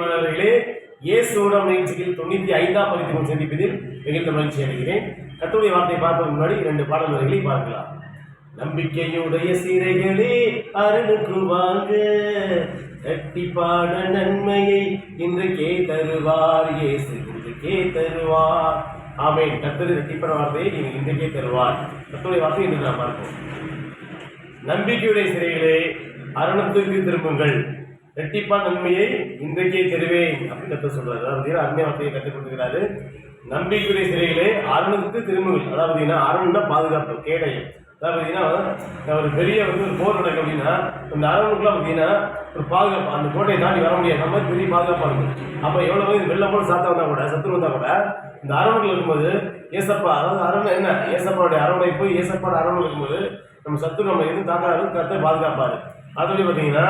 மாணவர்களே, இயேசுவோட முயற்சியில் 95ஆம் பதிப்பு சந்திப்பதில் மிகுந்த மகிழ்ச்சி அடைகிறேன். கர்த்தருடைய வார்த்தையை பார்ப்பதற்கு முன்னாடி 2 பாடல் வரிகளை பார்க்கலாம். நம்பிக்கையுடைய சிறைகளே அருளுக்கு வாங்க, கட்டிப்பான நன்மையை இன்றைக்கே தருவார். இயேசு இன்றைக்கே தருவார். ஆமென். கர்த்தர் இரட்டிப்பான வார்த்தையை நீங்கள் இன்றைக்கே தருவார். கர்த்தருடைய வார்த்தை இன்று நாம் பார்ப்போம். நம்பிக்கையுடைய சிறைகளே அருளுக்கு திரும்புங்கள், இரட்டிப்பான நன்மையை இன்றைக்கே தருவேன் அப்படின்னு கற்று சொல்றாரு. அதாவது அருமையான வார்த்தையை கற்றுக் கொடுக்கிறாரு. நம்பிக்கையுடைய சிறைகளே அருணுக்கு திரும்புங்கள். அதாவது அருண்னா பாதுகாப்பு, கேடயம். அதாவது ஒரு பெரிய ஒரு போர் நடக்கும் அப்படின்னா இந்த அரணுக்குலாம் பார்த்தீங்கன்னா ஒரு பாதுகாப்பு, அந்த கோட்டையை தாண்டி வர முடியாது. நம்ம பெரிய பாதுகாப்பாக இருக்கும். அப்போ எவ்வளோ வெள்ளம் போல சாத்த வந்தால் கூட, சத்துரு வந்தால் கூட இந்த அரணுக்குள்ள இருக்கும்போது ஏசப்பா, அதாவது அரணை என்ன, ஏசப்பாவுடைய அரவணை போய் ஏசப்பாட அரவணை இருக்கும்போது நம்ம சத்துரு நம்ம எதுவும் தாக்காது, கருத்தை பாதுகாப்பாரு. அதுவே பார்த்தீங்கன்னா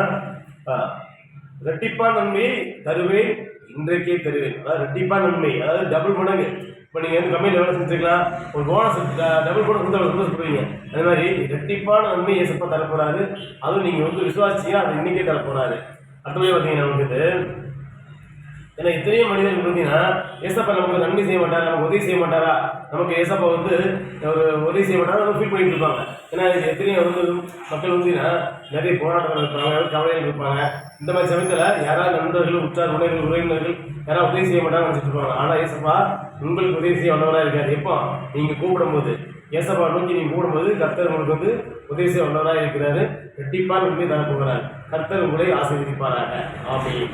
ரெட்டிப்பா நன்மையை தருவேன், இன்றைக்கே தருவேன். அதாவது ரெட்டிப்பா நன்மை, அதாவது டபுள் மடங்கு. இப்போ நீங்கள் வந்து கம்மியில் எவ்வளோ செஞ்சுக்கலாம், ஒரு போனஸ் டபுள் போனஸ் வந்து சந்தோஷப்படுவீங்க. அது மாதிரி ரெட்டிப்பான நன்மை ஏசப்பா தரப்போறாரு. அதுவும் நீங்கள் வந்து விசுவாசியா அது இன்னைக்கே தரப்போறாரு. அடுத்தவே பார்த்தீங்கன்னா நமக்கு ஏன்னா எத்தனையோ மனிதர்கள் பார்த்தீங்கன்னா ஏசப்பா நமக்கு நன்மை செய்ய மாட்டாரா, நமக்கு உதவி செய்ய மாட்டாரா, நமக்கு ஏசப்பா வந்து ஒரு உதவி செய்ய மாட்டாரா, நம்ம ஃபீல் பண்ணிட்டு இருப்பாங்க. ஏன்னா எத்தனையோ வந்து மக்கள் வந்துன்னா நிறைய போராட்டங்கள் இருப்பாங்க, கவலைகள் இருப்பாங்க. இந்த மாதிரி சமயத்தில் யாராவது நண்பர்கள், உற்றார் உறவினர்கள் யாராவது உதவி செய்ய மாட்டாங்க நினச்சிட்டு இருப்பாங்க. ஆனால் ஏசப்பா உங்களுக்கு உதவி செய்ய வந்தவராக இருக்காரு. எப்போ நீங்கள் கூப்பிடும்போது, ஏசப்பா நோக்கி நீங்கள் கூப்பிடும்போது கர்த்தர் உங்களுக்கு வந்து உதவி செய்ய வந்தவராக இருக்கிறாரு. ரெட்டிப்பாக நன்மை தர போகிறார். கர்த்தர் உங்களை ஆசீர்வதிப்பாராக. ஆமென்.